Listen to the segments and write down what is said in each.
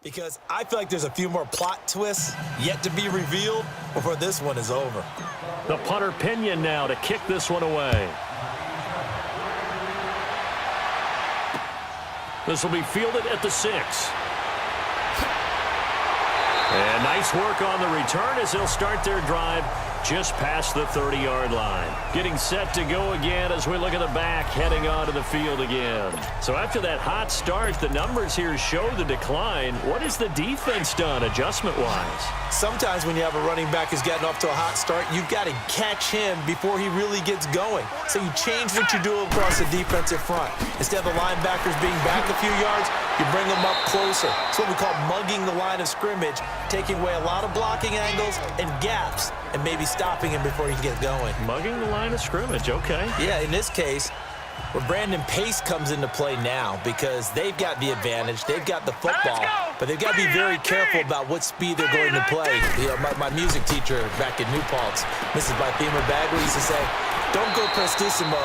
Because I feel like there's a few more plot twists yet to be revealed before this one is over. The punter Pinion now to kick this one away. This will be fielded at the 6. And nice work on the return as they'll start their drive just past the 30-yard line. Getting set to go again as we look at the back, heading onto the field again. So after that hot start, the numbers here show the decline. What has the defense done adjustment-wise? Sometimes when you have a running back who's getting off to a hot start, you've got to catch him before he really gets going. So you change what you do across the defensive front. Instead of the linebackers being back a few yards, you bring them up closer. It's what we call mugging the line of scrimmage, taking away a lot of blocking angles and gaps, and maybe stopping him before he can get going. Mugging the line of scrimmage, okay. Yeah, in this case, where Brandon Pace comes into play now because they've got the advantage, they've got the football, but they've got to be very careful about what speed they're going to play. You know, my music teacher back in New Paltz, Mrs. Bythema Bagley, used to say, don't go prestissimo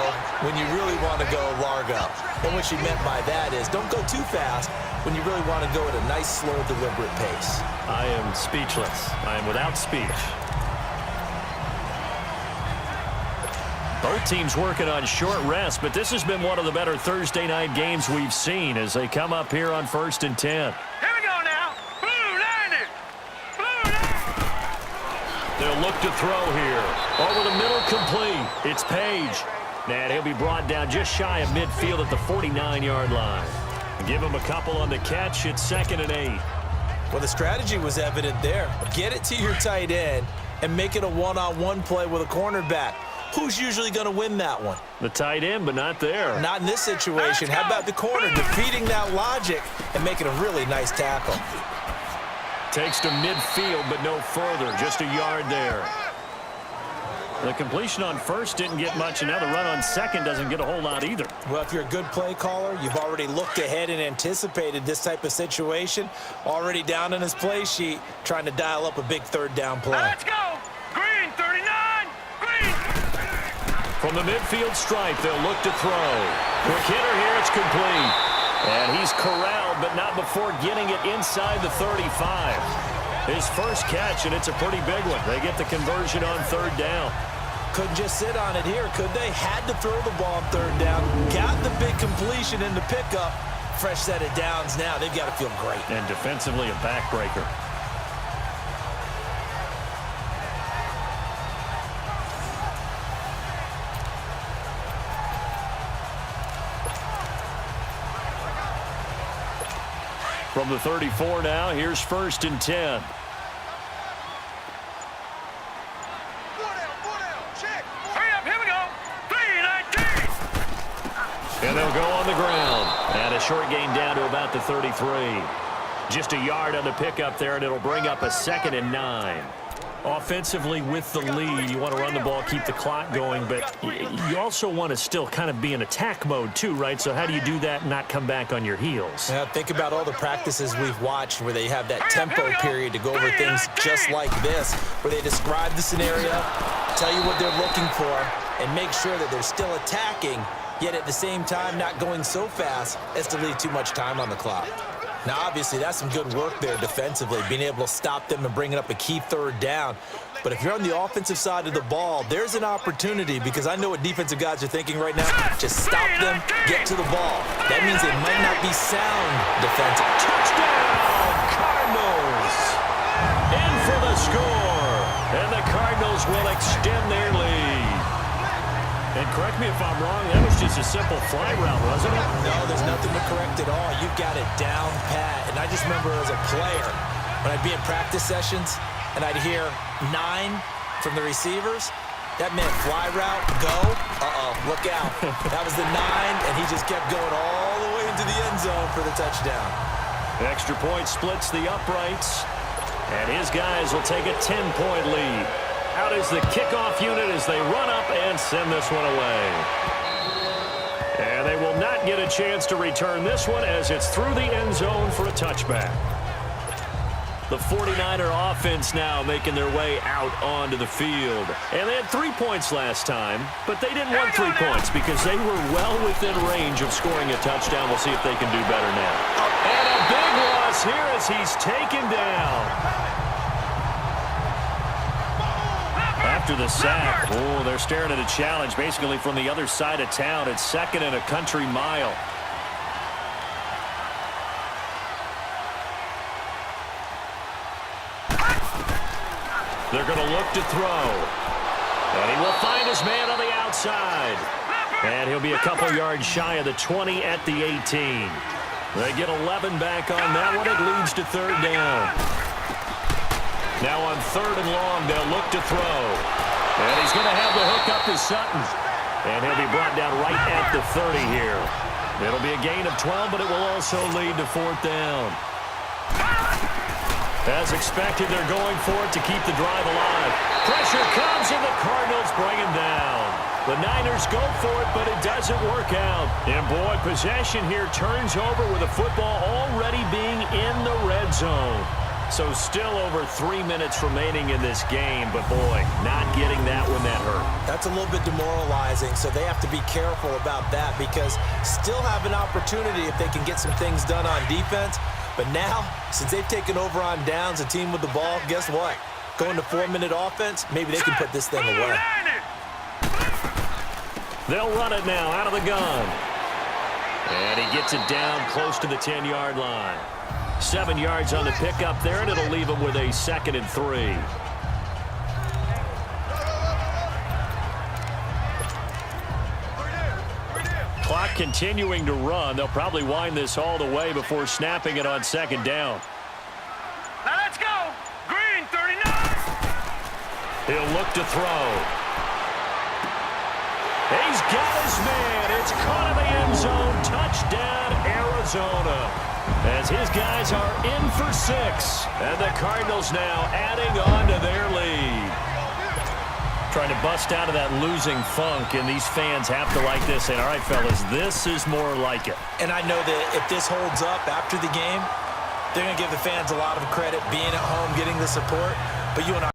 when you really want to go largo. And what she meant by that is don't go too fast when you really want to go at a nice, slow, deliberate pace. I am speechless. I am without speech. Both teams working on short rest, but this has been one of the better Thursday night games we've seen as they come up here on 1st and 10. Here we go now. Blue line it. Blue line. They'll look to throw here. Over the middle, complete. It's Page. And he'll be brought down just shy of midfield at the 49-yard line. Give him a couple on the catch. It's 2nd and 8. Well, the strategy was evident there. Get it to your tight end and make it a one-on-one play with a cornerback. Who's usually going to win that one? The tight end, but not there. Not in this situation. How about the corner defeating that logic and making a really nice tackle? Takes to midfield, but no further. Just a yard there. The completion on first didn't get much, and now the run on second doesn't get a whole lot either. Well, if you're a good play caller, you've already looked ahead and anticipated this type of situation. Already down on his play sheet, trying to dial up a big third down play. Let's go. Green, 39. Green. From the midfield stripe, they'll look to throw. Quick hitter here, it's complete. And he's corralled, but not before getting it inside the 35. His first catch, and it's a pretty big one. They get the conversion on 3rd down. Couldn't just sit on it here, could they? Had to throw the ball on 3rd down. Got the big completion in the pickup. Fresh set of downs now. They've got to feel great. And defensively, a backbreaker. From the 34 now, here's 1st and 10. And they'll go on the ground. And a short gain down to about the 33. Just a yard on the pickup there, and it'll bring up a 2nd and 9. Offensively with the lead, you want to run the ball, keep the clock going, but you also want to still kind of be in attack mode too, right? So how do you do that and not come back on your heels? Yeah, think about all the practices we've watched where they have that tempo period to go over things just like this, where they describe the scenario, tell you what they're looking for, and make sure that they're still attacking, yet at the same time not going so fast as to leave too much time on the clock. Now, obviously, that's some good work there defensively, being able to stop them and bringing up a key 3rd down. But if you're on the offensive side of the ball, there's an opportunity, because I know what defensive guys are thinking right now. Just stop them, get to the ball. That means they might not be sound defensive. Touchdown, Cardinals! In for the score. And the Cardinals will extend their lead. And correct me if I'm wrong, that was just a simple fly route, wasn't it? No, there's nothing to correct at all. You've got it down pat. And I just remember as a player, when I'd be in practice sessions and I'd hear 9 from the receivers, that meant fly route, go, look out. That was the 9, and he just kept going all the way into the end zone for the touchdown. The extra point splits the uprights, and his guys will take a 10-point lead. Out is the kickoff unit as they run up and send this one away. And they will not get a chance to return this one as it's through the end zone for a touchback. The 49er offense now making their way out onto the field. And they had 3 points last time, but they didn't want 3 points because they were well within range of scoring a touchdown. We'll see if they can do better now. And a big loss here as he's taken down. After the sack, oh, they're staring at a challenge basically from the other side of town. It's 2nd and a country mile. They're going to look to throw. And he will find his man on the outside. And he'll be a couple yards shy of the 20 at the 18. They get 11 back on that one. It leads to 3rd down. Now on 3rd and long, they'll look to throw. And he's going to have the hook up to Sutton. And he'll be brought down right at the 30 here. It'll be a gain of 12, but it will also lead to 4th down. As expected, they're going for it to keep the drive alive. Pressure comes, and the Cardinals bring him down. The Niners go for it, but it doesn't work out. And, boy, possession here turns over with the football already being in the red zone. So still over 3 minutes remaining in this game, but, boy, not getting that when that hurt. That's a little bit demoralizing, so they have to be careful about that because still have an opportunity if they can get some things done on defense. But now, since they've taken over on downs, a team with the ball, guess what? Going to 4-minute offense, maybe they can put this thing away. They'll run it now out of the gun. And he gets it down close to the 10-yard line. 7 yards on the pickup there, and it'll leave him with a 2nd and 3. Clock continuing to run. They'll probably wind this all the way before snapping it on 2nd down. Now let's go. Green, 39. He'll look to throw. He's got his man. It's caught in the end zone. Touchdown, Arizona. As his guys are in for 6. And the Cardinals now adding on to their lead. Trying to bust out of that losing funk, and these fans have to like this. And, all right, fellas, this is more like it. And I know that if this holds up after the game, they're going to give the fans a lot of credit being at home, getting the support. But you and I